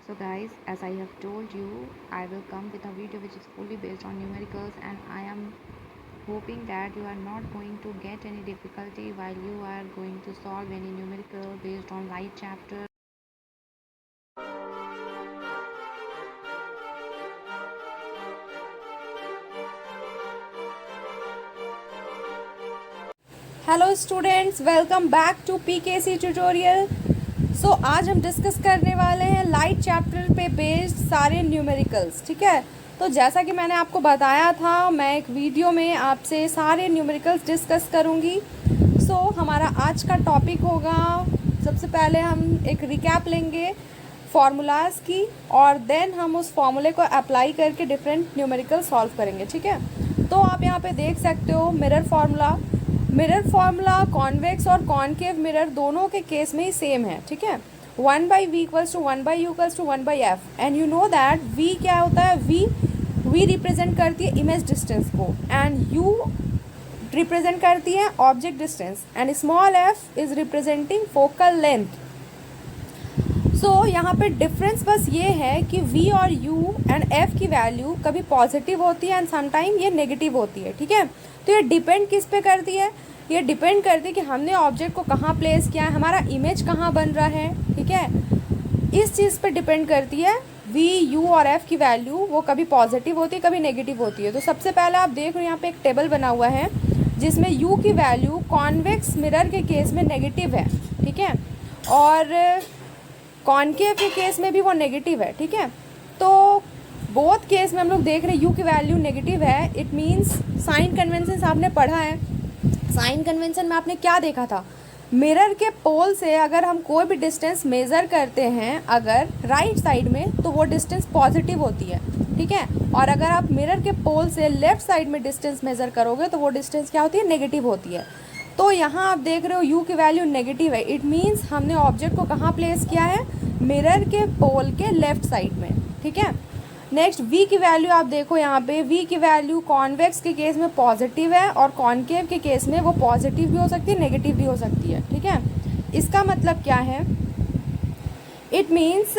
So guys, as I have told you, I will come with a video which is fully based on numericals, and I am hoping that you are not going to get any difficulty while you are going to solve any numerical based on light chapter. Hello students, welcome back to PKC tutorial. So आज हम discuss करने वाले हैं light chapter पे based सारे numericals. ठीक है, तो जैसा कि मैंने आपको बताया था, मैं एक वीडियो में आपसे सारे न्यूमेरिकल्स डिस्कस करूंगी। सो हमारा आज का टॉपिक होगा, सबसे पहले हम एक रिकैप लेंगे फार्मूलाज की, और देन हम उस फार्मूले को अप्लाई करके डिफरेंट न्यूमेरिकल सॉल्व करेंगे। ठीक है, तो आप यहाँ पे देख सकते हो मिरर फार्मूला कॉन्वेक्स और कॉनकेव मिरर दोनों के केस में ही सेम है। ठीक है, 1/v = 1/u = 1/f, and you know that v क्या होता है। v रिप्रेजेंट करती है इमेज डिस्टेंस को, एंड u रिप्रेजेंट करती है object distance, and small f is representing focal length. So यहाँ पे डिफरेंस बस ये है कि v और u एंड f की वैल्यू कभी पॉजिटिव होती है एंड समटाइम ये नेगेटिव होती है। ठीक है, तो ये डिपेंड किस पे करती है, ये डिपेंड करती है कि हमने ऑब्जेक्ट को कहाँ प्लेस किया है, हमारा इमेज कहाँ बन रहा है। ठीक है, इस चीज़ पे डिपेंड करती है v, u और f की वैल्यू, वो कभी पॉजिटिव होती है कभी नेगेटिव होती है। तो सबसे पहले आप देख रहे हो यहाँ पे एक टेबल बना हुआ है जिसमें u की वैल्यू कॉन्वेक्स मिरर के केस में नेगेटिव है। ठीक है, और कॉनकेव के केस में भी वो नेगेटिव है। ठीक है, तो बोथ केस में हम लोग देख रहे हैं u की वैल्यू नेगेटिव है। इट मीन्स साइन कन्वेंशन आपने पढ़ा है। साइन कन्वेंशन में आपने क्या देखा था, मिरर के पोल से अगर हम कोई भी डिस्टेंस मेज़र करते हैं अगर राइट साइड में, तो वो डिस्टेंस पॉजिटिव होती है। ठीक है, और अगर आप मिरर के पोल से लेफ्ट साइड में डिस्टेंस मेज़र करोगे तो वो डिस्टेंस क्या होती है, नेगेटिव होती है। तो यहाँ आप देख रहे हो u की वैल्यू नेगेटिव है। इट मीन्स हमने ऑब्जेक्ट को कहाँ प्लेस किया है, मिरर के पोल के लेफ्ट साइड में। ठीक है, नेक्स्ट v की वैल्यू आप देखो, यहाँ पे v की वैल्यू कॉन्वेक्स के केस में पॉजिटिव है और कॉनकेव के केस में वो पॉजिटिव भी हो सकती है नेगेटिव भी हो सकती है। ठीक है, इसका मतलब क्या है, इट मीन्स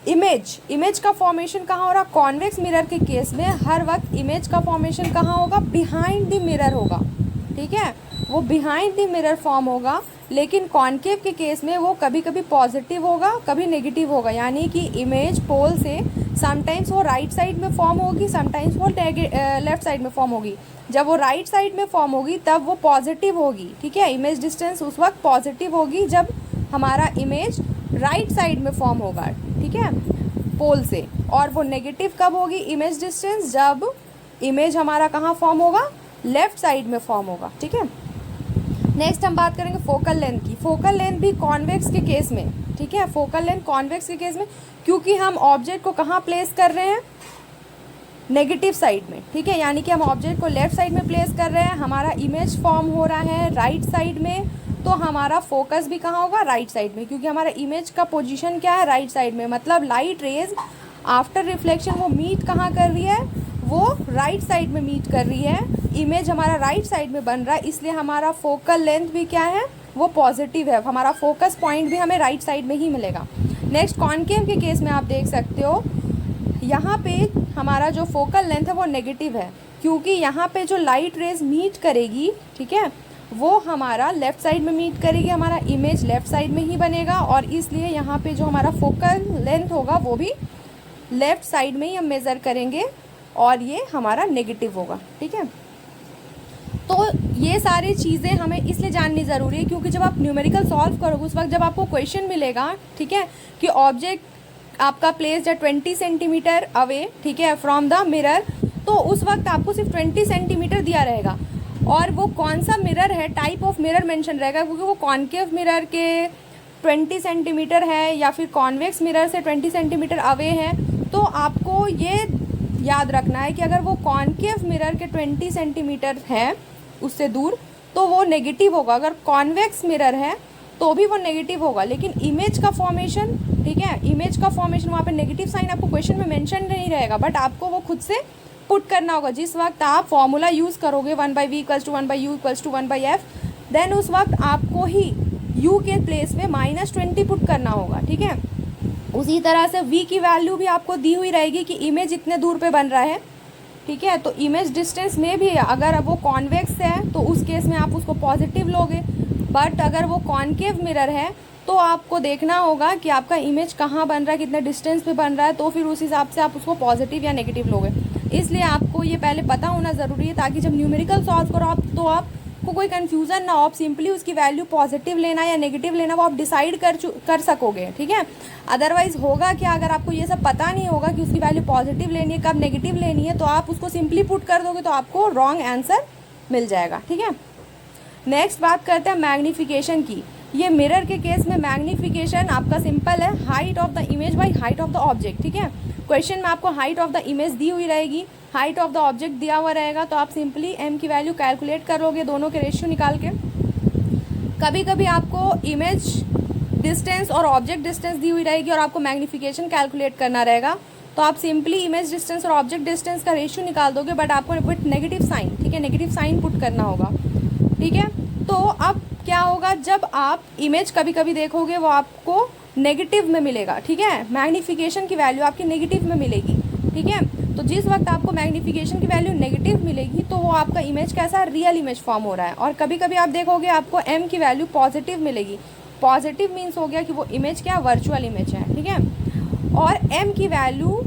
इमेज का फॉर्मेशन कहाँ हो रहा, कॉन्वेक्स मिरर के केस में हर वक्त इमेज का फॉर्मेशन कहाँ होगा, बिहाइंड द मिरर होगा। ठीक है, वो बिहाइंड द मिरर फॉर्म होगा, लेकिन कॉनकेव के केस में वो कभी कभी पॉजिटिव होगा कभी नेगेटिव होगा। यानी कि इमेज पोल से समटाइम्स वो राइट साइड में फॉर्म होगी, समटाइम्स वो लेफ्ट साइड में फॉर्म होगी। जब वो राइट साइड में फॉर्म होगी तब वो पॉजिटिव होगी। ठीक है, इमेज डिस्टेंस उस वक्त पॉजिटिव होगी जब हमारा इमेज राइट साइड में फॉर्म होगा। ठीक है, पोल से। और वो नेगेटिव कब होगी इमेज डिस्टेंस, जब इमेज हमारा कहाँ फॉर्म होगा, लेफ्ट साइड में फॉर्म होगा। ठीक है, नेक्स्ट हम बात करेंगे फोकल लेंथ की। फोकल लेंथ भी कॉन्वेक्स के केस में, ठीक है, फोकल लेंथ कॉन्वेक्स के केस में, क्योंकि हम ऑब्जेक्ट को कहाँ प्लेस कर रहे हैं, नेगेटिव साइड में। ठीक है, यानी कि हम ऑब्जेक्ट को लेफ्ट साइड में प्लेस कर रहे हैं, हमारा इमेज फॉर्म हो रहा है राइट साइड में, तो हमारा फोकस भी कहाँ होगा, राइट साइड में, क्योंकि हमारा इमेज का पोजीशन क्या है, राइट साइड में। मतलब लाइट रेज आफ्टर रिफ्लेक्शन वो मीट कहाँ कर रही है, वो राइट साइड में मीट कर रही है। इमेज हमारा राइट साइड में बन रहा है, इसलिए हमारा फोकल लेंथ भी क्या है, वो पॉजिटिव है। हमारा फोकस पॉइंट भी हमें राइट साइड में ही मिलेगा। नेक्स्ट कॉनकेव के केस में आप देख सकते हो, यहाँ पे हमारा जो फोकल लेंथ है वो नेगेटिव है, क्योंकि यहाँ पे जो लाइट रेज मीट करेगी, ठीक है, वो हमारा लेफ़्ट साइड में मीट करेगी, हमारा इमेज लेफ़्ट साइड में ही बनेगा, और इसलिए यहाँ पे जो हमारा फोकल लेंथ होगा वो भी लेफ़्ट साइड में ही हम मेज़र करेंगे, और ये हमारा नेगेटिव होगा। ठीक है, तो ये सारी चीज़ें हमें इसलिए जाननी ज़रूरी है, क्योंकि जब आप न्यूमेरिकल सॉल्व करोगे उस वक्त जब आपको क्वेश्चन मिलेगा, ठीक है, कि ऑब्जेक्ट आपका प्लेस्ड है 20 सेंटीमीटर अवे, ठीक है, फ्रॉम द मिरर, तो उस वक्त आपको सिर्फ 20 सेंटीमीटर दिया रहेगा, और वो कौन सा मिरर है, टाइप ऑफ मिरर मेंशन रहेगा, क्योंकि वो कॉनकेव मिरर के 20 सेंटीमीटर है या फिर कॉन्वेक्स मिरर से 20 सेंटीमीटर अवे है। तो आपको ये याद रखना है कि अगर वो कॉनकेव मिरर के 20 सेंटीमीटर है उससे दूर, तो वो नेगेटिव होगा। अगर कॉन्वेक्स मिरर है तो भी वो नेगेटिव होगा, लेकिन इमेज का फॉर्मेशन, ठीक है, इमेज का फॉर्मेशन वहाँ पे नेगेटिव साइन आपको क्वेश्चन में मेंशन नहीं रहेगा, बट आपको वो खुद से पुट करना होगा। जिस वक्त आप फॉर्मूला यूज़ करोगे 1/v = 1/u = 1/f, देन उस वक्त आपको ही u के प्लेस में -20 पुट करना होगा, ठीक है। उसी तरह से v की वैल्यू भी आपको दी हुई रहेगी कि इमेज इतने दूर पे बन रहा है, ठीक है। तो इमेज डिस्टेंस में भी अगर वो कॉन्वेक्स है तो उस केस में आप उसको पॉजिटिव लोगे, बट अगर वो कॉनकेव मिरर है तो आपको देखना होगा कि आपका इमेज कहाँ बन रहा है, कितने डिस्टेंस पे बन रहा है, तो फिर उस हिसाब से आप उसको पॉजिटिव या नेगेटिव लोगे। इसलिए आपको ये पहले पता होना ज़रूरी है, ताकि जब न्यूमेरिकल सॉल्व करो आप तो आपको कोई कन्फ्यूज़न ना हो, आप सिंपली उसकी वैल्यू पॉजिटिव लेना या नेगेटिव लेना वो आप डिसाइड कर सकोगे, ठीक है। अदरवाइज़ होगा क्या, अगर आपको ये सब पता नहीं होगा कि उसकी वैल्यू पॉजिटिव लेनी है कब नेगेटिव लेनी है, तो आप उसको सिंपली पुट कर दोगे तो आपको रॉन्ग आंसर मिल जाएगा, ठीक है। नेक्स्ट बात करते हैं मैग्नीफिकेशन की। ये मिरर के केस में मैग्नीफिकेशन आपका सिंपल है, height of the image by height of the object, ठीक है। क्वेश्चन में आपको हाइट ऑफ द इमेज दी हुई रहेगी, हाइट ऑफ द ऑब्जेक्ट दिया हुआ रहेगा, तो आप सिंपली m की वैल्यू कैलकुलेट करोगे दोनों के रेशियो निकाल के। कभी कभी आपको इमेज डिस्टेंस और ऑब्जेक्ट डिस्टेंस दी हुई रहेगी और आपको मैग्नीफिकेशन कैलकुलेट करना रहेगा, तो आप सिंपली इमेज डिस्टेंस और ऑब्जेक्ट डिस्टेंस का रेशियो निकाल दोगे, बट आपको विथ नेगेटिव साइन, ठीक है, नेगेटिव साइन पुट करना होगा, ठीक है। तो अब क्या होगा, जब आप इमेज कभी कभी देखोगे वो आपको नेगेटिव में मिलेगा, ठीक है, मैग्नीफिकेशन की वैल्यू आपकी नेगेटिव में मिलेगी, ठीक है। तो जिस वक्त आपको मैग्नीफिकेशन की वैल्यू नेगेटिव मिलेगी तो वो आपका इमेज कैसा रियल इमेज फॉर्म हो रहा है। और कभी कभी आप देखोगे आपको m की वैल्यू पॉजिटिव मिलेगी, पॉजिटिव मीन्स हो गया कि वो इमेज क्या वर्चुअल इमेज है, ठीक है। और m की वैल्यू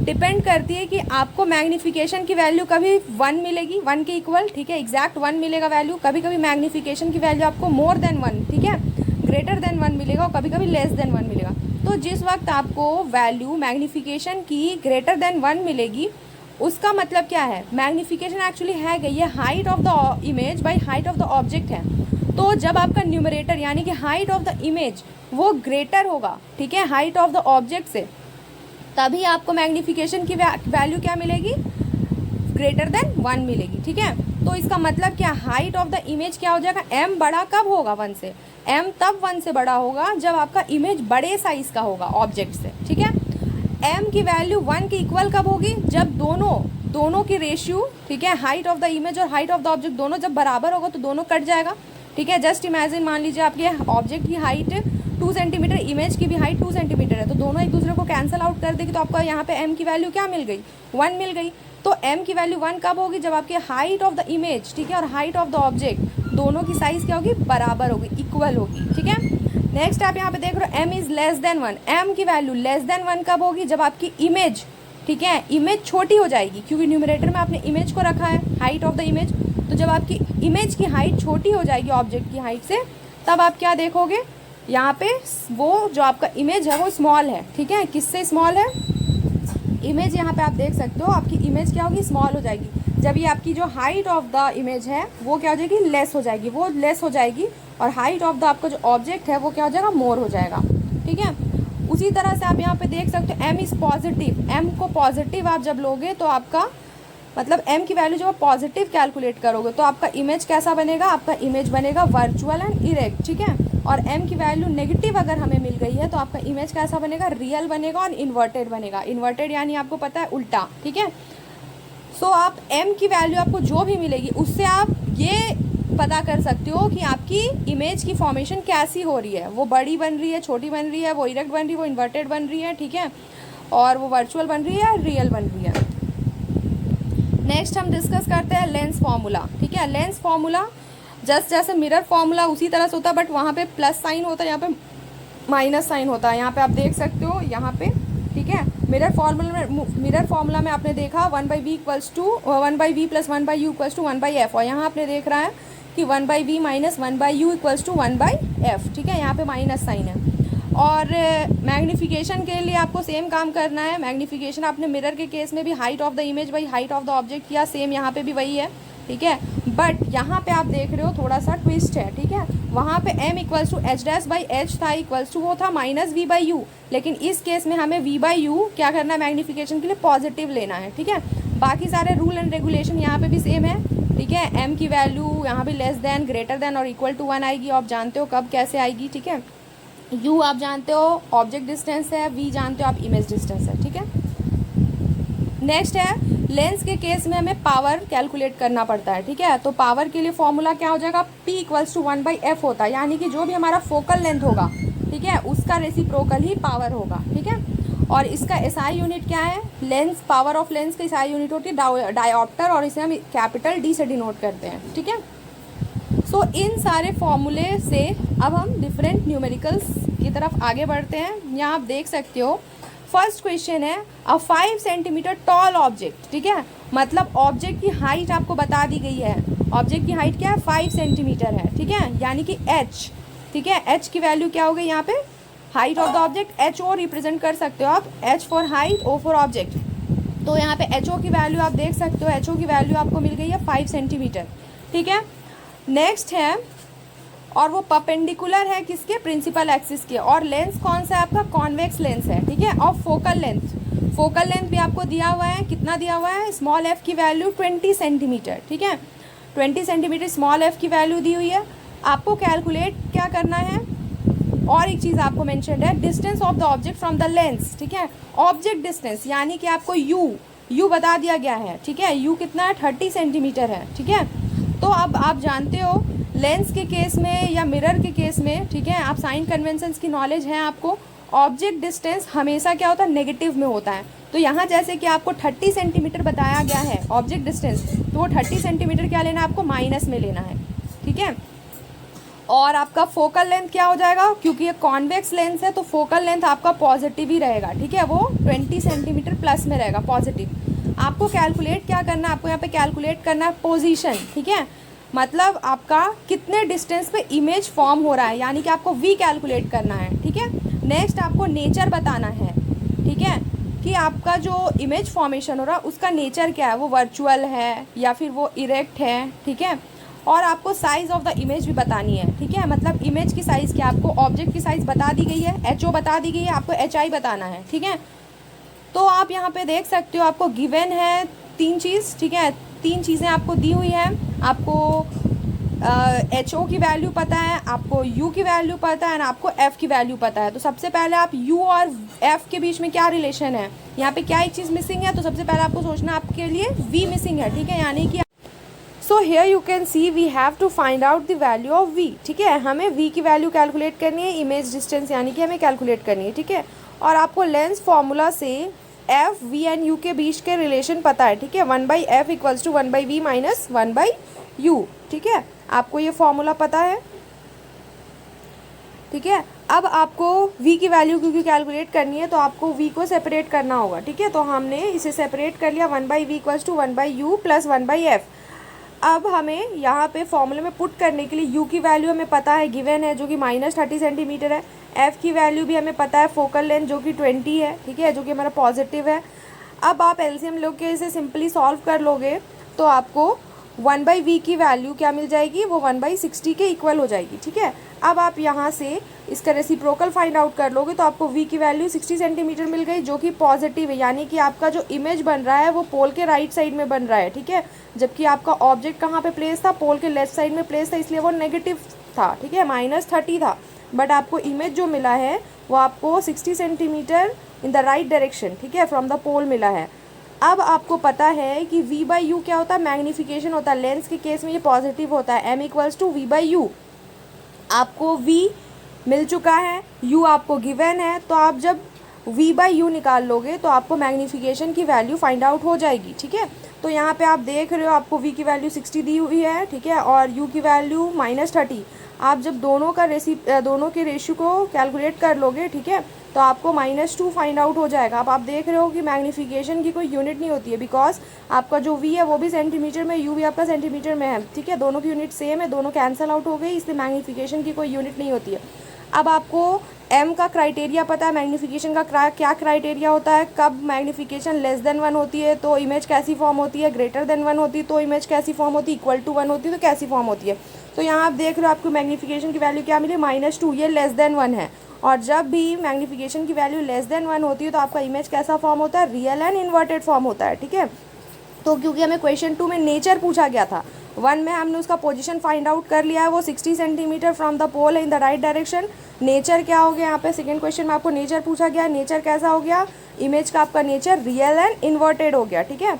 डिपेंड करती है कि आपको मैग्नीफिकेशन की वैल्यू कभी 1 मिलेगी, 1 के इक्वल, ठीक है, एग्जैक्ट 1 मिलेगा वैल्यू, कभी कभी मैग्नीफिकेशन की वैल्यू आपको मोर देन 1, ठीक है, ग्रेटर देन 1 मिलेगा, और कभी कभी लेस देन 1 मिलेगा। तो जिस वक्त आपको वैल्यू मैग्नीफिकेशन की ग्रेटर देन 1 मिलेगी, उसका मतलब क्या है, मैग्नीफिकेशन एक्चुअली है कि ये height of the image by height of the object है। तो जब आपका न्यूमरेटर यानी कि हाइट ऑफ द इमेज वो ग्रेटर होगा, ठीक है, हाइट ऑफ द ऑब्जेक्ट से, तभी आपको मैग्नीफिकेशन की वैल्यू क्या मिलेगी, ग्रेटर देन 1 मिलेगी, ठीक है। तो इसका मतलब क्या, हाइट ऑफ द इमेज क्या हो जाएगा, m बड़ा कब होगा 1 से, m तब 1 से बड़ा होगा जब आपका इमेज बड़े साइज का होगा ऑब्जेक्ट से, ठीक है। m की वैल्यू 1 के इक्वल कब होगी, जब दोनों की रेशियो, ठीक है, हाइट ऑफ द इमेज और हाइट ऑफ द ऑब्जेक्ट दोनों जब बराबर होगा तो दोनों कट जाएगा, ठीक है। जस्ट इमेजिन, मान लीजिए आपके ऑब्जेक्ट की हाइट 2 सेंटीमीटर, इमेज की भी हाइट 2 सेंटीमीटर है, तो दोनों एक दूसरे को कैंसिल आउट कर देगी, तो आपको यहाँ पे m की वैल्यू क्या मिल गई, 1 मिल गई। तो m की वैल्यू 1 कब होगी, जब आपकी हाइट ऑफ द इमेज, ठीक है, और हाइट ऑफ द ऑब्जेक्ट दोनों की साइज़ क्या होगी, बराबर होगी, इक्वल होगी, ठीक है। नेक्स्ट आप यहाँ पे देख रहे हो m is less than 1, m की वैल्यू लेस देन 1 कब होगी, जब आपकी इमेज, ठीक है, इमेज छोटी हो जाएगी, क्योंकि न्यूमरेटर में आपने इमेज को रखा है, हाइट ऑफ द इमेज, तो जब आपकी इमेज की हाइट छोटी हो जाएगी ऑब्जेक्ट की हाइट से, तब आप क्या देखोगे, यहाँ पे वो जो आपका इमेज है वो स्मॉल है, ठीक है। किससे स्मॉल है, इमेज यहाँ पे आप देख सकते हो, आपकी इमेज क्या होगी, स्मॉल हो जाएगी। जब ये आपकी जो हाइट ऑफ द इमेज है वो क्या हो जाएगी, लेस हो जाएगी, वो लेस हो जाएगी, और हाइट ऑफ द आपका जो ऑब्जेक्ट है वो क्या हो जाएगा, मोर हो जाएगा, ठीक है। उसी तरह से आप यहाँ पे देख सकते हो m इज़ पॉजिटिव, m को पॉजिटिव आप जब लोगे तो आपका मतलब m की वैल्यू जब आप पॉजिटिव कैलकुलेट करोगे तो आपका इमेज कैसा बनेगा, आपका इमेज बनेगा वर्चुअल एंड इरेक्ट, ठीक है। और m की वैल्यू नेगेटिव अगर हमें मिल गई है तो आपका इमेज कैसा बनेगा, रियल बनेगा और इन्वर्टेड बनेगा, इन्वर्टेड यानी आपको पता है उल्टा, ठीक है। सो आप m की वैल्यू आपको जो भी मिलेगी उससे आप ये पता कर सकते हो कि आपकी इमेज की फॉर्मेशन कैसी हो रही है, वो बड़ी बन रही है, छोटी बन रही है, वो इरेक्ट बन रही है, वो इन्वर्टेड बन रही है, ठीक है, और वो वर्चुअल बन रही है, रियल बन रही है। नेक्स्ट हम डिस्कस करते हैं लेंस फार्मूला, ठीक है। लेंस फार्मूला जस्ट जैसे मिरर फार्मूला उसी तरह से होता है, बट वहाँ पे प्लस साइन होता है, यहाँ पे माइनस साइन होता है, यहाँ पे आप देख सकते हो, यहाँ पे, ठीक है। मिरर फार्मूला में आपने देखा 1/v equals to 1/v plus 1/u equals to 1/f, और यहाँ आपने देख रहा है कि 1/v minus 1/u equals to 1/f, ठीक है, यहाँ पे माइनस साइन है। और मैग्नीफिकेशन के लिए आपको सेम काम करना है, मैग्नीफिकेशन आपने मिरर के केस में भी height of the image by height of the object किया, सेम यहाँ पे भी वही है, ठीक है। बट यहाँ पे आप देख रहे हो थोड़ा सा ट्विस्ट है, ठीक है। वहाँ पे m equals to H dash by H था, इक्वल्स टू वो था माइनस v बाई यू, लेकिन इस केस में हमें v बाई यू क्या करना है, मैग्नीफिकेशन के लिए पॉजिटिव लेना है, ठीक है। बाकी सारे रूल एंड रेगुलेशन यहाँ पे भी सेम है, ठीक है। m की वैल्यू यहाँ भी लेस देन, ग्रेटर देन और इक्वल टू 1 आएगी, आप जानते हो कब कैसे आएगी, ठीक है। u आप जानते हो ऑब्जेक्ट डिस्टेंस है, v जानते हो आप इमेज डिस्टेंस है, ठीक है। नेक्स्ट है लेंस के केस में हमें पावर कैलकुलेट करना पड़ता है, ठीक है। तो पावर के लिए फॉर्मूला क्या हो जाएगा, P इक्वल्स टू 1/f होता है, यानी कि जो भी हमारा फोकल लेंथ होगा, ठीक है, उसका रेसिप्रोकल ही पावर होगा, ठीक है। और इसका एसआई यूनिट क्या है, लेंस, पावर ऑफ लेंस की एसआई यूनिट होती है डायोप्टर, और इसे हम कैपिटल D से डिनोट करते हैं, ठीक है। सो इन सारे फॉर्मूले से अब हम डिफरेंट न्यूमेरिकल्स की तरफ आगे बढ़ते हैं। यहाँ आप देख सकते हो फर्स्ट क्वेश्चन है अ 5 सेंटीमीटर टॉल ऑब्जेक्ट, ठीक है, मतलब ऑब्जेक्ट की हाइट आपको बता दी गई है। ऑब्जेक्ट की हाइट क्या है, 5 सेंटीमीटर है, ठीक है, यानी कि h, ठीक है, h की वैल्यू क्या हो गई यहाँ पे, height of the object, H O represent कर सकते हो आप, h for height, o for object. तो यहाँ पे एच ओ की वैल्यू आप देख सकते हो, एच ओ की वैल्यू आपको मिल गई है 5 सेंटीमीटर, ठीक है। नेक्स्ट है, और वो परपेंडिकुलर है किसके, प्रिंसिपल एक्सिस के, और लेंस कौन सा है आपका, कॉन्वेक्स लेंस है, ठीक है। और फोकल लेंथ भी आपको दिया हुआ है, कितना दिया हुआ है, स्मॉल एफ की वैल्यू 20 सेंटीमीटर, ठीक है, 20 सेंटीमीटर स्मॉल एफ की वैल्यू दी हुई है। आपको कैलकुलेट क्या करना है, और एक चीज़ आपको मेंशन है, distance of the object from the lens, ठीक है, ऑब्जेक्ट डिस्टेंस, यानी कि आपको यू बता दिया गया है, ठीक है, यू कितना है, 30 सेंटीमीटर है, ठीक है। तो अब आप जानते हो लेंस के केस में या मिरर के केस में, ठीक है, आप साइन कन्वेंशंस की नॉलेज है आपको, ऑब्जेक्ट डिस्टेंस हमेशा क्या होता है, नेगेटिव में होता है। तो यहाँ जैसे कि आपको 30 सेंटीमीटर बताया गया है ऑब्जेक्ट डिस्टेंस, तो वो 30 सेंटीमीटर क्या लेना है आपको, माइनस में लेना है, ठीक है। और आपका फोकल लेंथ क्या हो जाएगा, क्योंकि ये कॉन्वेक्स लेंस है तो फोकल लेंथ आपका पॉजिटिव ही रहेगा, ठीक है, वो 20 सेंटीमीटर प्लस में रहेगा, पॉजिटिव। आपको कैलकुलेट क्या करना है, आपको यहाँ पे कैलकुलेट करना है पोजीशन, ठीक है, मतलब आपका कितने डिस्टेंस पे इमेज फॉर्म हो रहा है, यानी कि आपको वी कैलकुलेट करना है, ठीक है। नेक्स्ट आपको नेचर बताना है, ठीक है, कि आपका जो इमेज फॉर्मेशन हो रहा है उसका नेचर क्या है, वो वर्चुअल है या फिर वो इरेक्ट है, ठीक है। और आपको साइज़ ऑफ द इमेज भी बतानी है, ठीक है, मतलब इमेज की साइज़ क्या, आपको ऑब्जेक्ट की साइज़ बता दी गई है, HO बता दी गई है, आपको HI बताना है, ठीक है। तो आप यहाँ पे देख सकते हो आपको गिवन है 3 चीज़, ठीक है, 3 चीज़ें आपको दी हुई है। आपको HO की वैल्यू पता है, आपको U की वैल्यू पता है, और आपको F की वैल्यू पता है। तो सबसे पहले आप U और F के बीच में क्या रिलेशन है, यहाँ पे क्या एक चीज़ मिसिंग है, तो सबसे पहले आपको सोचना आपके लिए V मिसिंग है, ठीक है, यानी कि so here you can see we have to find out the value of V, ठीक है, हमें V की वैल्यू कैलकुलेट करनी है, इमेज डिस्टेंस यानी कि हमें कैलकुलेट करनी है, ठीक है। और आपको लेंस फार्मूला से F, V एंड U के बीच के रिलेशन पता है, ठीक है, 1/f equals to 1/v minus 1/u, ठीक है, आपको ये फॉर्मूला पता है, ठीक है। अब आपको V की वैल्यू क्योंकि कैलकुलेट करनी है तो आपको V को सेपरेट करना होगा, ठीक है, तो हमने इसे सेपरेट कर लिया, 1/v equals to 1/u plus 1/f। अब हमें यहाँ पे फॉर्मूले में पुट करने के लिए U की वैल्यू हमें पता है, गिवन है, जो कि -30 सेंटीमीटर है, F की वैल्यू भी हमें पता है, फोकल लेंथ जो कि 20 है, ठीक है, जो कि हमारा पॉजिटिव है। अब आप एलसीएम लोग के इसे सिंपली सॉल्व कर लोगे तो आपको 1/v की वैल्यू क्या मिल जाएगी, वो 1/60 के इक्वल हो जाएगी, ठीक है। अब आप यहाँ से इसका रेसिप्रोकल फाइंड आउट कर लोगे तो आपको v की वैल्यू 60 सेंटीमीटर मिल गई, जो कि पॉजिटिव है, यानी कि आपका जो इमेज बन रहा है वो पोल के राइट साइड में बन रहा है, ठीक है, जबकि आपका ऑब्जेक्ट कहाँ पे प्लेस था, पोल के लेफ्ट साइड में प्लेस था, इसलिए वो नेगेटिव था, ठीक है, -30 था। बट आपको इमेज जो मिला है वो आपको 60 centimetre in the right direction, ठीक है, फ्रॉम द पोल मिला है। अब आपको पता है कि V/U क्या होता है, मैग्नीफिकेशन होता है, लेंस के केस में ये पॉजिटिव होता है, M इक्वल्स टू V/U। आपको V मिल चुका है, U आपको गिवन है, तो आप जब V/U निकाल लोगे तो आपको मैग्नीफिकेशन की वैल्यू फाइंड आउट हो जाएगी, ठीक है। तो यहाँ पे आप देख रहे हो आपको V की वैल्यू 60 दी हुई है, ठीक है, और U की वैल्यू -30। आप जब दोनों के रेशियो को कैलकुलेट कर लोगे, ठीक है, तो आपको -2 फाइंड आउट हो जाएगा। अब आप देख रहे हो कि मैग्नीफिकेशन की कोई यूनिट नहीं होती है, बिकॉज आपका जो V है वो भी सेंटीमीटर में, U भी आपका सेंटीमीटर में है, ठीक है, दोनों की यूनिट सेम है, दोनों कैंसिल आउट हो गई, इसलिए मैग्नीफिकेशन की कोई यूनिट नहीं होती है। अब आपको M का क्राइटेरिया पता है, मैग्नीफिकेशन का क्या क्राइटेरिया होता है, कब मैग्नीफिकेशन लेस देन 1 होती है तो इमेज कैसी फॉर्म होती है, ग्रेटर देन 1 होती है तो इमेज कैसी फॉर्म होती है, इक्वल टू 1 होती है तो कैसी फॉर्म होती है। तो यहाँ आप देख रहे हो आपको मैग्नीफिकेशन की वैल्यू क्या मिली, -2, ये लेस देन 1 है। और जब भी मैग्नीफिकेशन की वैल्यू लेस देन 1 होती है तो आपका इमेज कैसा फॉर्म होता है, रियल एंड इन्वर्टेड फॉर्म होता है, ठीक है। तो क्योंकि हमें क्वेश्चन 2 में नेचर पूछा गया था, 1 में हमने उसका पोजीशन फाइंड आउट कर लिया है, वो 60 centimetre from the pole in the right direction, nature क्या हो गया यहाँ पे, सेकंड क्वेश्चन में आपको नेचर पूछा गया, नेचर कैसा हो गया, इमेज का आपका नेचर रियल एंड इन्वर्टेड हो गया, ठीक है।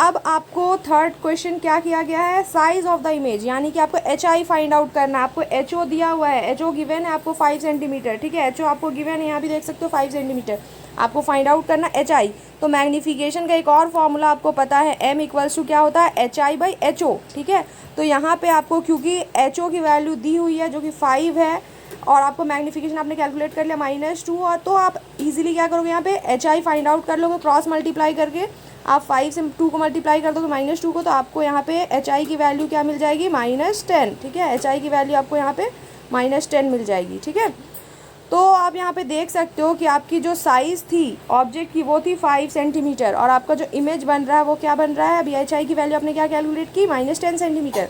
अब आपको थर्ड क्वेश्चन क्या किया गया है, साइज ऑफ द इमेज, यानी कि आपको एच आई फाइंड आउट करना है। आपको एच ओ दिया हुआ है, एच ओ गिवन है आपको 5 सेंटीमीटर, ठीक है, एच ओ आपको गिवन है, यहाँ भी देख सकते हो 5 सेंटीमीटर, आपको फाइंड आउट करना एच आई। तो मैग्नीफिकेशन का एक और फॉर्मूला आपको पता है, एम इक्वल्स टू क्या होता है, H I by H O, ठीक है। तो यहाँ पे आपको क्योंकि एच ओ की वैल्यू दी हुई है जो कि 5 है, और आपको मैग्नीफिकेशन आपने कैलकुलेट कर लिया -2, और तो आप इजीली क्या करोगे, यहाँ पे एच आई फाइंड आउट कर लोगे, क्रॉस मल्टीप्लाई करके आप 5 से 2 को मल्टीप्लाई कर दोगे -2 को, तो आपको यहाँ पे एच आई की वैल्यू क्या मिल जाएगी, -10, ठीक है। एच आई की वैल्यू आपको यहाँ पे -10 मिल जाएगी, ठीक है। तो आप यहाँ पे देख सकते हो कि आपकी जो साइज़ थी ऑब्जेक्ट की वो थी 5 सेंटीमीटर, और आपका जो इमेज बन रहा है वो क्या बन रहा है, अभी एच आई की वैल्यू आपने क्या कैलकुलेट की, -10 सेंटीमीटर,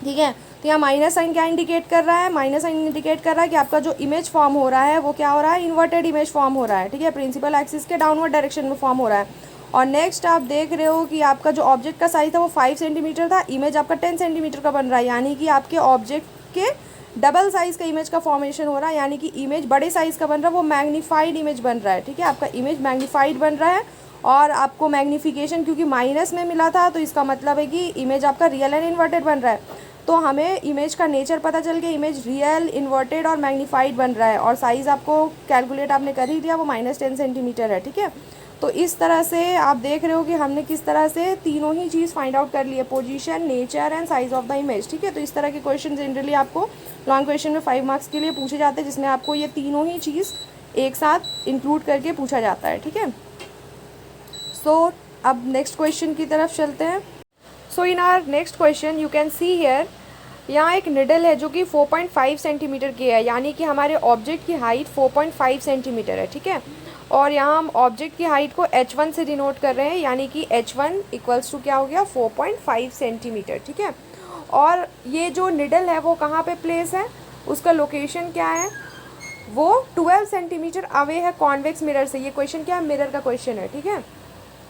ठीक है। तो यहाँ माइनस साइन क्या इंडिकेट कर रहा है, माइनस साइन इंडिकेट कर रहा है कि आपका जो इमेज फॉर्म हो रहा है वो क्या हो रहा है, इन्वर्टेड इमेज फॉर्म हो रहा है, ठीक है, प्रिंसिपल एक्सिस के डाउनवर्ड डायरेक्शन में फॉर्म हो रहा है। और नेक्स्ट आप देख रहे हो कि आपका जो ऑब्जेक्ट का साइज था वो 5 सेंटीमीटर था, इमेज आपका 10 सेंटीमीटर का बन रहा है, यानी कि आपके ऑब्जेक्ट के डबल साइज़ का इमेज का फॉर्मेशन हो रहा है, यानी कि इमेज बड़े साइज़ का बन रहा है, वो मैग्नीफाइड इमेज बन रहा है, ठीक है, आपका इमेज मैग्नीफाइड बन रहा है। और आपको मैग्नीफिकेशन क्योंकि माइनस में मिला था, तो इसका मतलब है कि इमेज आपका रियल एंड इन्वर्टेड बन रहा है। तो हमें इमेज का नेचर पता चल गया, इमेज रियल, इन्वर्टेड और मैग्नीफाइड बन रहा है, और साइज़ आपको कैलकुलेट आपने कर ही दिया, वो -10 सेंटीमीटर है, ठीक है। तो इस तरह से आप देख रहे हो कि हमने किस तरह से तीनों ही चीज़ फाइंड आउट कर ली है, position, nature and size of the image, ठीक है। तो इस तरह के क्वेश्चन जनरली आपको लॉन्ग क्वेश्चन में 5 मार्क्स के लिए पूछे जाते हैं, जिसमें आपको ये तीनों ही चीज़ एक साथ इंक्लूड करके पूछा जाता है, ठीक है। सो अब नेक्स्ट क्वेश्चन की तरफ चलते हैं। So in our next question you can see here, यहाँ एक निडल है जो कि 4.5 सेंटीमीटर की है, यानी कि हमारे ऑब्जेक्ट की हाइट 4.5 सेंटीमीटर है, ठीक है। और यहाँ हम ऑब्जेक्ट की हाइट को h1 से डिनोट कर रहे हैं, यानी कि h1 इक्वल्स टू क्या हो गया, 4.5 सेंटीमीटर, ठीक है। और ये जो निडल है वो कहाँ पे प्लेस है, उसका लोकेशन क्या है, वो 12 सेंटीमीटर अवे है कॉन्वेक्स मिरर से। ये क्वेश्चन क्या है, मिरर का क्वेश्चन है, ठीक है।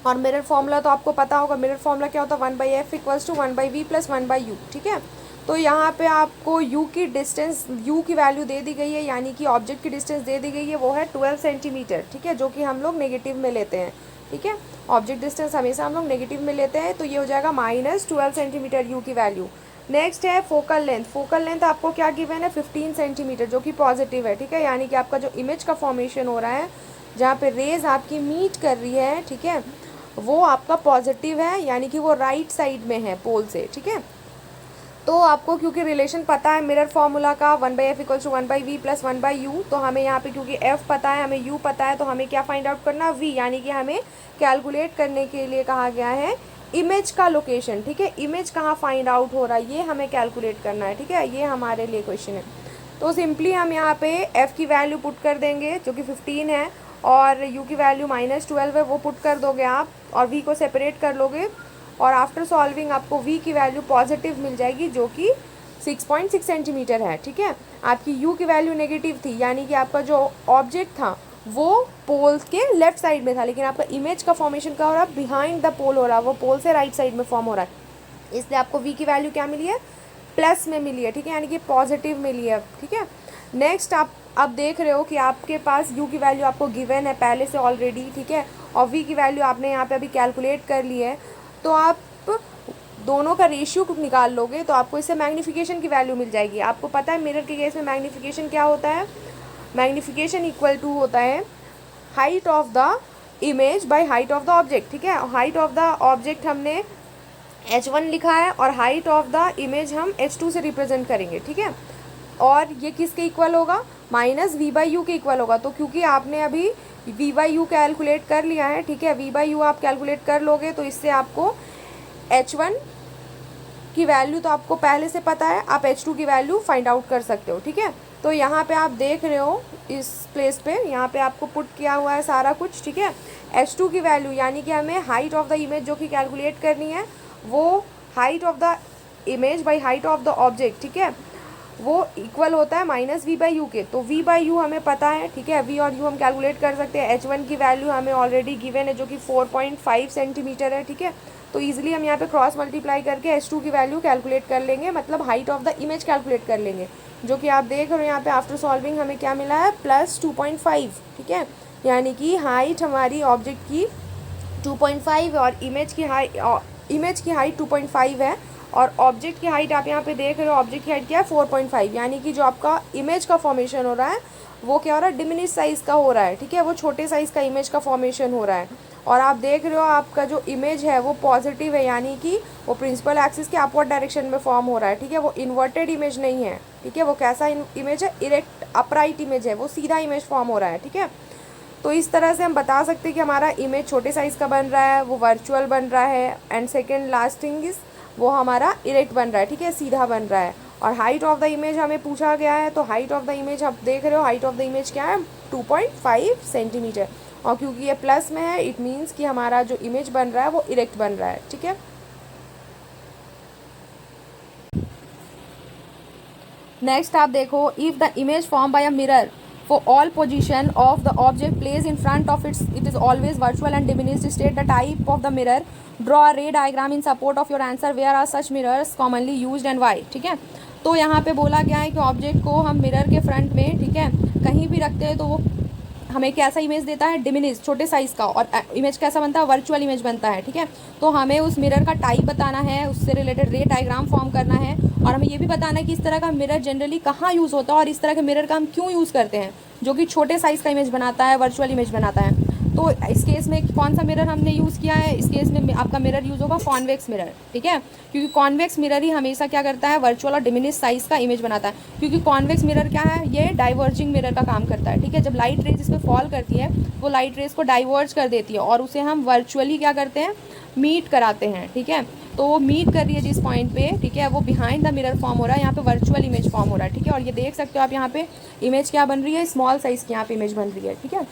और मिरर फॉर्मूला तो आपको पता होगा, मिरर फॉर्मूला क्या होता है, 1/f equals to 1/v plus 1/u, ठीक है। तो यहाँ पे आपको u की डिस्टेंस, u की वैल्यू दे दी गई है, यानी कि ऑब्जेक्ट की डिस्टेंस दे दी गई है, वो है 12 सेंटीमीटर, ठीक है, जो कि हम लोग नेगेटिव में लेते हैं, ठीक है। ऑब्जेक्ट डिस्टेंस हमेशा हम लोग नेगेटिव में लेते हैं, तो ये हो जाएगा -12 सेंटीमीटर u की वैल्यू। नेक्स्ट है फोकल लेंथ, फोकल लेंथ आपको क्या गिवन है, 15 सेंटीमीटर, जो कि पॉजिटिव है, ठीक है, यानी कि आपका जो इमेज का फॉर्मेशन हो रहा है, जहाँ पे रेज आपकी मीट कर रही है, ठीक है, वो आपका पॉजिटिव है, यानी कि वो राइट साइड में है पोल से, ठीक है। तो आपको क्योंकि रिलेशन पता है मिरर फॉर्मूला का 1/f equals to 1/v plus 1/u, तो हमें यहाँ पे क्योंकि f पता है, हमें u पता है, तो हमें क्या फाइंड आउट करना, v, यानी कि हमें कैलकुलेट करने के लिए कहा गया है इमेज का लोकेशन, ठीक है, इमेज कहाँ फाइंड आउट हो रहा है ये हमें कैलकुलेट करना है, ठीक है, ये हमारे लिए क्वेश्चन है। तो सिंपली हम यहाँ पे f की वैल्यू पुट कर देंगे जो कि 15 है, और u की वैल्यू -12 है, वो पुट कर दोगे आप, और v को सेपरेट कर लोगे, और आफ्टर सॉल्विंग आपको v की वैल्यू पॉजिटिव मिल जाएगी जो कि 6.6 सेंटीमीटर है, ठीक है। आपकी u की वैल्यू नेगेटिव थी, यानी कि आपका जो ऑब्जेक्ट था वो पोल के लेफ्ट साइड में था, लेकिन आपका इमेज का फॉर्मेशन क्या हो रहा है, बिहाइंड द पोल हो रहा है, वो पोल से राइट साइड में फॉर्म हो रहा है, इसलिए आपको v की वैल्यू क्या मिली है, प्लस में मिली है, ठीक है, यानी कि पॉजिटिव मिली है, ठीक है। नेक्स्ट आप अब देख रहे हो कि आपके पास u की वैल्यू आपको गिवन है पहले से ऑलरेडी, ठीक है, और v की वैल्यू आपने यहाँ पे अभी कैलकुलेट कर ली है, तो आप दोनों का रेशियो निकाल लोगे तो आपको इससे मैग्नीफिकेशन की वैल्यू मिल जाएगी। आपको पता है मिरर के केस में मैग्नीफिकेशन क्या होता है, मैग्नीफिकेशन इक्वल टू होता है height of the image by height of the object, ठीक है। हाइट ऑफ द ऑब्जेक्ट हमने h1 लिखा है, और हाइट ऑफ द इमेज हम h2 से रिप्रेजेंट करेंगे, ठीक है। और ये किसके इक्वल होगा, -v/u के इक्वल होगा। तो क्योंकि आपने अभी v/u कैलकुलेट कर लिया है, ठीक है, v/u आप कैलकुलेट कर लोगे, तो इससे आपको h1 की वैल्यू तो आपको पहले से पता है, आप h2 की वैल्यू फाइंड आउट कर सकते हो, ठीक है। तो यहाँ पे आप देख रहे हो इस प्लेस पे, यहाँ पे आपको पुट किया हुआ है सारा कुछ, ठीक है। h2 की वैल्यू यानी कि हमें हाइट ऑफ द इमेज जो कि कैलकुलेट करनी है, वो height of the image by height of the object, ठीक है, वो इक्वल होता है -v/u के। तो v/u हमें पता है, ठीक है, v और u हम कैलकुलेट कर सकते हैं। h1 की वैल्यू हमें ऑलरेडी गिवन है जो कि 4.5 सेंटीमीटर है, ठीक है। तो ईजिली हम यहाँ पे क्रॉस मल्टीप्लाई करके h2 की वैल्यू कैलकुलेट कर लेंगे, मतलब height of the image calculate कर लेंगे। जो कि आप देख रहे हो यहाँ पे आफ्टर सॉल्विंग हमें क्या मिला है +2.5, ठीक है। यानी कि हाइट हमारी ऑब्जेक्ट की 2.5 और इमेज की हाइट 2.5 है, और ऑब्जेक्ट की हाइट आप यहाँ पे देख रहे हो, ऑब्जेक्ट की हाइट क्या है 4.5, यानी कि जो आपका इमेज का फॉर्मेशन हो रहा है वो क्या हो रहा है, डिमिनिश साइज़ का हो रहा है, ठीक है, वो छोटे साइज़ का इमेज का फॉर्मेशन हो रहा है। और आप देख रहे हो आपका जो इमेज है वो पॉजिटिव है, यानी कि वो प्रिंसिपल एक्सिस के अपवर्ड डायरेक्शन में फॉर्म हो रहा है, ठीक है, वो इन्वर्टेड इमेज नहीं है, ठीक है, वो कैसा इमेज है, इरेक्ट अपराइट इमेज है, वो सीधा इमेज फॉर्म हो रहा है, ठीक है। तो इस तरह से हम बता सकते हैं कि हमारा इमेज छोटे साइज़ का बन रहा है, वो वर्चुअल बन रहा है, and second last thing is वो हमारा इरेक्ट बन रहा है, ठीक है, सीधा बन रहा है। और हाइट ऑफ द इमेज हमें पूछा गया है, तो हाइट ऑफ द इमेज आप देख रहे हो, हाइट ऑफ द इमेज क्या है 2.5 सेंटीमीटर, और क्योंकि ये प्लस में है इट मीन्स कि हमारा जो इमेज बन रहा है वो इरेक्ट बन रहा है, ठीक है। नेक्स्ट आप देखो, if the image form by a mirror for all position of the object placed in front of it is always virtual and diminished, state the type of the mirror, draw a ray diagram in support of your answer, where are such mirrors commonly used and why, ठीक है। तो यहाँ पे बोला गया है कि object को हम मिरर के फ्रंट में, ठीक है, कहीं भी रखते हैं तो वो हमें कैसा इमेज देता है, डिमिनिश, छोटे साइज़ का, और इमेज कैसा बनता है, वर्चुअल इमेज बनता है, ठीक है। तो हमें उस मिरर का टाइप बताना है, उससे रिलेटेड रे डायग्राम फॉर्म करना है, और हमें ये भी बताना है कि इस तरह का मिरर जनरली कहाँ यूज़ होता है और इस तरह के मिरर का हम क्यों यूज़ करते हैं, जो कि छोटे साइज़ का इमेज बनाता है, वर्चुअल इमेज बनाता है। तो इस केस में कौन सा मिरर हमने यूज़ किया है, इस केस में आपका मिरर यूज़ होगा कॉन्वेक्स मिरर, ठीक है, क्योंकि कॉन्वेक्स मिरर ही हमेशा क्या करता है, वर्चुअल और डिमिनिश साइज़ का इमेज बनाता है। क्योंकि कॉन्वेक्स मिरर क्या है, ये डाइवर्जिंग मिरर का काम करता है, ठीक है। जब लाइट रेज इस पर फॉल करती है वो लाइट रेज को डाइवर्ज कर देती है और उसे हम वर्चुअली क्या करते हैं, मीट कराते हैं, ठीक है। तो वो मीट कर रही है जिस पॉइंट पे, ठीक है, वो बिहाइंड द मिरर फॉर्म हो रहा है, यहाँ पे वर्चुअल इमेज फॉर्म हो रहा है, ठीक है। और ये देख सकते हो आप यहाँ पे इमेज क्या बन रही है, स्मॉल साइज़ की यहाँ पे इमेज बन रही है, ठीक है।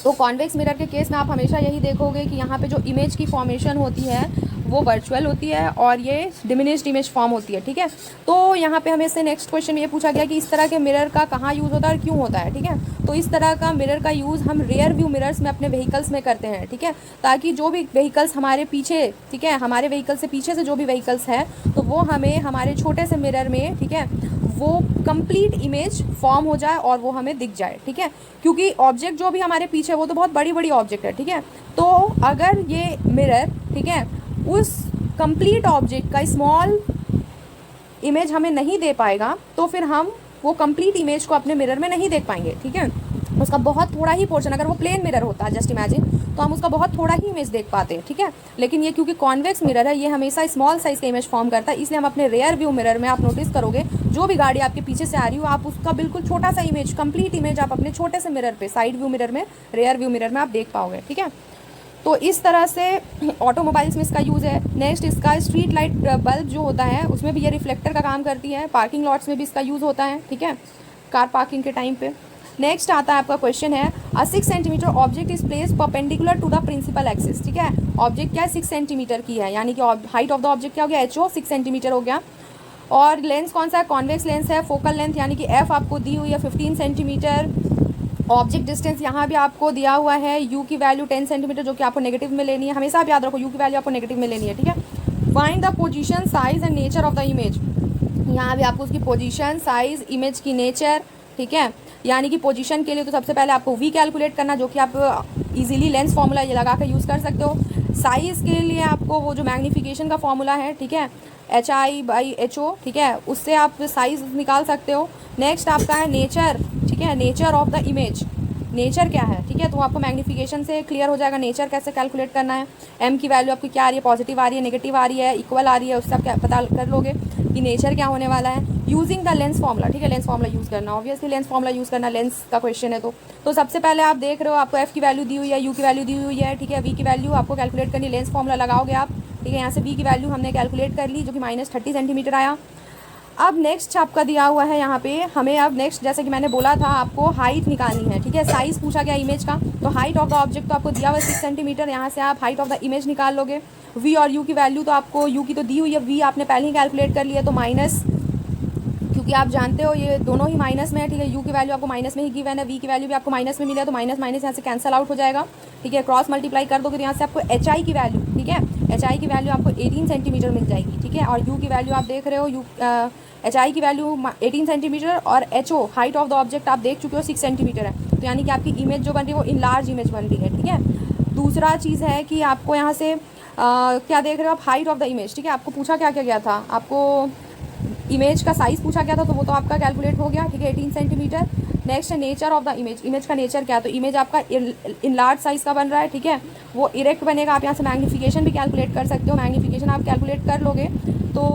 तो कॉन्वेक्स मिरर के केस में आप हमेशा यही देखोगे कि यहाँ पे जो इमेज की फॉर्मेशन होती है वो वर्चुअल होती है और ये डिमिनिश्ड इमेज फॉर्म होती है, ठीक है। तो यहाँ पे हमें से नेक्स्ट क्वेश्चन ये पूछा गया कि इस तरह के मिरर का कहाँ यूज़ होता है और क्यों होता है, ठीक है। तो इस तरह का मिरर का यूज़ हम रियर व्यू मिरर्स में अपने व्हीकल्स में करते हैं, ठीक है, ताकि जो भी व्हीकल्स हमारे पीछे, ठीक है, हमारे व्हीकल से पीछे से जो भी व्हीकल्स हैं तो वो हमें हमारे छोटे से मिरर में, ठीक है, वो कंप्लीट इमेज फॉर्म हो जाए और वो हमें दिख जाए, ठीक है। क्योंकि ऑब्जेक्ट जो भी हमारे पीछे वो तो बहुत बड़ी बड़ी ऑब्जेक्ट है, ठीक है। तो अगर ये मिरर, ठीक है, उस कंप्लीट ऑब्जेक्ट का स्मॉल इमेज हमें नहीं दे पाएगा तो फिर हम वो कंप्लीट इमेज को अपने मिरर में नहीं देख पाएंगे, ठीक है। उसका बहुत थोड़ा ही पोर्शन, अगर वो प्लेन मिरर होता, जस्ट इमेजिन, तो हम उसका बहुत थोड़ा ही इमेज देख पाते हैं, ठीक है। लेकिन ये क्योंकि कॉन्वेक्स मिरर है ये हमेशा स्मॉल साइज़ का इमेज फॉर्म करता है, इसलिए हम अपने रेयर व्यू मिरर में, आप नोटिस करोगे जो भी गाड़ी आपके पीछे से आ रही हो आप उसका बिल्कुल छोटा सा इमेज, कंप्लीट इमेज आप अपने छोटे से मिरर पे, साइड व्यू मिरर में, रेयर व्यू मिरर में आप देख पाओगे, ठीक है। तो इस तरह से ऑटोमोबाइल्स में इसका यूज़ है। नेक्स्ट इसका स्ट्रीट लाइट बल्ब जो होता है उसमें भी ये रिफ्लेक्टर का काम करती है, पार्किंग लॉट्स में भी इसका यूज़ होता है, ठीक है, कार पार्किंग के टाइम पे। नेक्स्ट आता है आपका क्वेश्चन है, a 6 centimetre object is place perpendicular to the principal axis, ठीक है। ऑब्जेक्ट क्या है, 6 सेंटीमीटर की है, यानी कि हाइट ऑफ द ऑब्जेक्ट क्या हो गया, HO 6 सेंटीमीटर हो गया। और लेंस कौन सा है, कॉन्वेक्स लेंस है। फोकल लेंथ यानी कि F आपको दी हुई है 15 सेंटीमीटर। ऑब्जेक्ट डिस्टेंस यहाँ भी आपको दिया हुआ है, यू की वैल्यू 10 सेंटीमीटर, जो कि आपको नेगेटिव में लेनी है, हमेशा आप याद रखो यू की वैल्यू आपको नेगेटिव में लेनी है, ठीक है। Find the position, size and nature of the image, यहाँ भी आपको उसकी पोजीशन, साइज, इमेज की नेचर, ठीक है। यानी कि पोजीशन के लिए तो सबसे पहले आपको वी कैलकुलेट करना, जो कि आप इजीली लेंस फार्मूला ये लगा कर यूज़ कर सकते हो। साइज़ के लिए आपको वो जो मैग्नीफिकेशन का फार्मूला है, ठीक है, HI/HO, ठीक है, उससे आप साइज़ निकाल सकते हो। नेक्स्ट आपका है नेचर, ठीक है, nature of the image, nature क्या है, ठीक है, तो आपको मैग्नीफिकेशन से क्लियर हो जाएगा नेचर कैसे कैलकुलेट करना है। एम की वैल्यू आपकी क्या आ रही है, पॉजिटिव आ रही है, नेगेटिव आ रही है, इक्वल आ रही है, उससे आप क्या पता कर लोगे कि नेचर क्या होने वाला है। यूजिंग द लेंस फार्मूला, ठीक है, लेंस फार्मूला यूज़ करना, ऑब्वियसली लेंस फार्मूला यूज़ करना, लेंस का क्वेश्चन है। तो सबसे पहले आप देख रहे हो आपको एफ की वैल्यू दी हुई है, यू की वैल्यू दी हुई है, ठीक है, वी की वैल्यू आपको कैलकुलेट करनी, लेंस फार्मूला लगाओगे आप, ठीक है। यहाँ से वी की वैल्यू हमने कैलकुलेट कर ली जो कि -30 सेंटीमीटर आया। अब नेक्स्ट आपका दिया हुआ है यहाँ पे, हमें अब नेक्स्ट जैसे कि मैंने बोला था आपको हाइट निकालनी है, ठीक है। साइज़ पूछा गया इमेज का, तो हाइट ऑफ द ऑब्जेक्ट तो आपको दिया हुआ है 6 सेंटीमीटर, यहाँ से आप हाइट ऑफ द इमेज निकाल लोगे। वी और यू की वैल्यू तो आपको, यू की तो दी हुई है, वी आपने पहले ही कैलकुलेट कर लिया, तो माइनस, क्योंकि आप जानते हो ये दोनों ही माइनस में है, ठीक है। यू की वैल्यू आपको माइनस में ही गिवन है, वी की वैल्यू भी आपको माइनस में मिला है, तो माइनस माइनस यहाँ से कैंसिल आउट हो जाएगा, ठीक है। क्रॉस मल्टीप्लाई कर दोगे तो यहाँ से आपको HI की वैल्यू, ठीक है, HI की वैल्यू आपको 18 सेंटीमीटर मिल जाएगी, ठीक है। और यू की वैल्यू आप देख रहे हो, HI की वैल्यू 18 सेंटीमीटर और HO height of the object आप देख चुके हो 6 सेंटीमीटर है, तो यानी कि आपकी इमेज जो बन रही है वो इन लार्ज इमेज बन रही है, ठीक है। दूसरा चीज़ है कि आपको यहाँ से क्या देख रहे हो आप, हाइट ऑफ द इमेज, ठीक है। आपको पूछा क्या क्या गया था, आपको इमेज का साइज़ पूछा गया था, तो वो तो आपका कैलकुलेट हो गया, ठीक है, 18 सेंटीमीटर। नेक्स्ट है nature of the image, image का नेचर क्या है, तो इमेज आपका इन लार्ज साइज़ का बन रहा है, ठीक है, वो इरेक्ट बनेगा। आप यहाँ से मैग्नीफिकेशन भी कैलकुलेट कर सकते हो, मैग्नीफिकेशन आप कैलकुलेट कर लोगे तो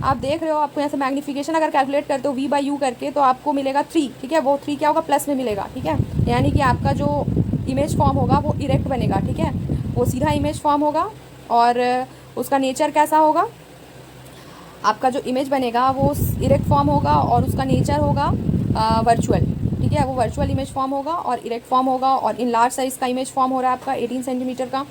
आप देख रहे हो, आपको यहाँ से मैग्नीफिकेशन अगर कैलकुलेट करते हो V/U करके तो आपको मिलेगा 3, ठीक है, वो 3 क्या होगा, प्लस में मिलेगा, ठीक है। यानी कि आपका जो इमेज फॉर्म होगा वो इरेक्ट बनेगा, ठीक है, वो सीधा इमेज फॉर्म होगा। और उसका नेचर कैसा होगा, आपका जो इमेज बनेगा वो इरेक्ट फॉर्म होगा और उसका नेचर होगा वर्चुअल, ठीक है, वो वर्चुअल इमेज फॉर्म होगा और इरेक्ट फॉर्म होगा। और इन लार्ज साइज़ का इमेज फॉर्म हो रहा है आपका 18 सेंटीमीटर का।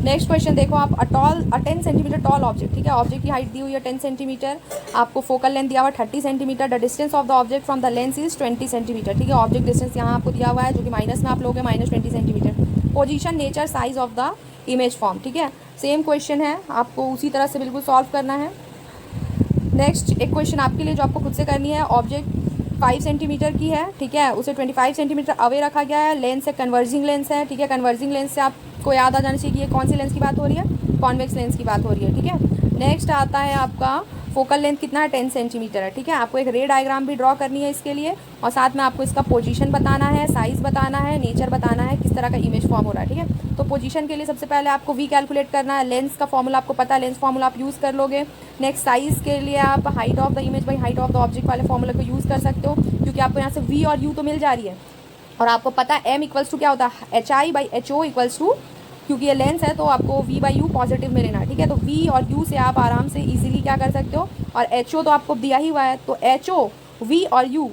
नेक्स्ट क्वेश्चन देखो आप, अ 10 सेंटीमीटर टॉल ऑब्जेक्ट, ठीक है, ऑब्जेक्ट की हाइट दी हुई है 10 सेंटीमीटर, आपको फोकल लेंथ दिया हुआ 30 centimetre, the distance of the object from the lens is 20 centimetre, ठीक है, ऑब्जेक्ट डिस्टेंस यहाँ आपको दिया हुआ है जो कि माइनस में आप लोगे -20 centimetre. Position, nature, size of the image form, ठीक है, सेम क्वेश्चन है, आपको उसी तरह से बिल्कुल सॉल्व करना है। नेक्स्ट एक क्वेश्चन आपके लिए जो आपको खुद से करनी है, ऑब्जेक्ट 5 सेंटीमीटर की है, ठीक है, उसे 25 सेंटीमीटर अवे रखा गया है, लेंस है कन्वर्जिंग लेंस है, ठीक है, कन्वर्जिंग लेंस से आपको याद आ जाना चाहिए कि ये कौन सी लेंस की बात हो रही है, कॉन्वेक्स लेंस की बात हो रही है, ठीक है। नेक्स्ट आता है आपका फोकल लेंथ कितना है, 10 सेंटीमीटर है, ठीक है, आपको एक रे डायग्राम भी ड्रॉ करनी है इसके लिए, और साथ में आपको इसका पोजीशन बताना है, साइज़ बताना है, नेचर बताना है, किस तरह का इमेज फॉर्म हो रहा है, ठीक है। तो पोजीशन के लिए सबसे पहले आपको V कैलकुलेट करना है, लेंस का फॉर्मूला आपको पता है, लेंस फॉर्मूला आप यूज़ कर लोगे। नेक्स्ट साइज़ के लिए आप height of the image by height of the object वाले फॉर्मूले को यूज़ कर सकते हो, क्योंकि आपको यहाँ से V और U तो मिल जा रही है, और आपको पता है M इक्वल्स टू क्या होता है, HI/HO इक्वल्स टू, क्योंकि ये लेंस है तो आपको V/U पॉजिटिव में लेना है, ठीक है। तो V और U से आप आराम से इजीली क्या कर सकते हो, और HO तो आपको दिया ही हुआ है, तो HO, V और U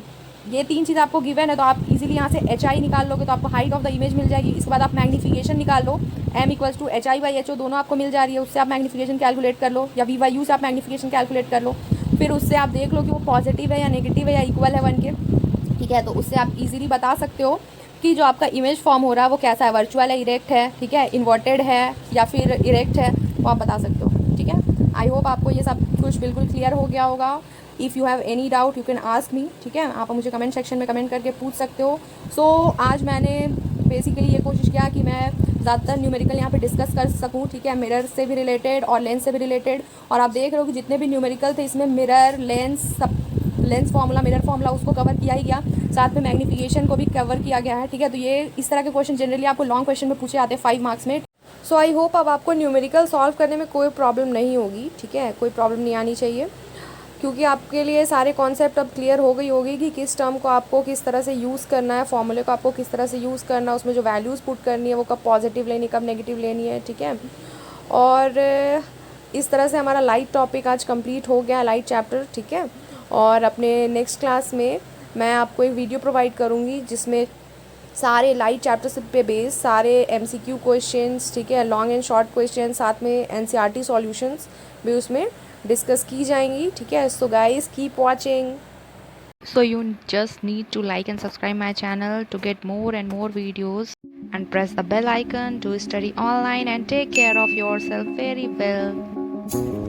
ये 3 चीज़ आपको गिवन है, तो आप इजीली यहाँ से HI निकाल लोगे तो आपको हाइट ऑफ द इमेज मिल जाएगी। इसके बाद आप मैग्नीफिकेशन निकाल लो, M इक्वल्स टू HI/HO दोनों आपको मिल जा रही है, उससे आप मैग्नीफिकेशन कैलकुलेट कर लो, या V/U से आप मैग्नीफिकेशन कैलकुलेट कर लो, फिर उससे आप देख लो कि वो पॉजिटिव है या नेगेटिव है या इक्वल है 1 के, ठीक है। तो उससे आप इजीली बता सकते हो कि जो आपका इमेज फॉर्म हो रहा है वो कैसा है, वर्चुअल है, इरेक्ट है, ठीक है, इन्वर्टेड है या फिर इरेक्ट है, वो आप बता सकते हो, ठीक है। आई होप आपको ये सब कुछ बिल्कुल क्लियर हो गया होगा। If you have any doubt you can ask me, ठीक है, आप मुझे कमेंट सेक्शन में कमेंट करके पूछ सकते हो। सो आज मैंने बेसिकली ये कोशिश किया कि मैं ज़्यादातर न्यूमेरिकल यहाँ पे डिस्कस कर सकूँ, ठीक है, मिरर से भी रिलेटेड और लेंस से भी रिलेटेड। और आप देख रहे हो कि जितने भी न्यूमेरिकल थे इसमें मिरर, लेंस, सब लेंस फार्मूला, मिरर फार्मूला उसको कवर किया ही गया, साथ में मैग्नीफिकेशन को भी कवर किया गया है, ठीक है। तो ये इस तरह के क्वेश्चन जनरली आपको लॉन्ग क्वेश्चन में पूछे जाते हैं 5 मार्क्स में। सो आई होप अब आपको न्यूमेरिकल सॉल्व करने में कोई प्रॉब्लम नहीं होगी, ठीक है, कोई प्रॉब्लम नहीं आनी चाहिए, क्योंकि आपके लिए सारे कॉन्सेप्ट अब क्लियर हो गई होगी कि किस टर्म को आपको किस तरह से यूज़ करना है, फॉर्मूले को आपको किस तरह से यूज़ करना है, उसमें जो वैल्यूज़ पुट करनी है वो कब पॉजिटिव लेनी कब नेगेटिव लेनी है, ठीक है। और इस तरह से हमारा लाइट टॉपिक आज कंप्लीट हो गया, लाइट चैप्टर, ठीक है। और अपने नेक्स्ट क्लास में मैं आपको एक वीडियो प्रोवाइड करूँगी जिसमें सारे लाइट चैप्टर्स पे बेस सारे MCQ क्वेश्चंस, ठीक है, लॉन्ग एंड शॉर्ट क्वेश्चन, साथ में NCERT सॉल्यूशंस भी उसमें डिस्कस की जाएंगी, ठीक है। So guys keep watching. So you just need to like and subscribe my channel to get more and more videos, and press the bell icon to study online and take care of yourself very well.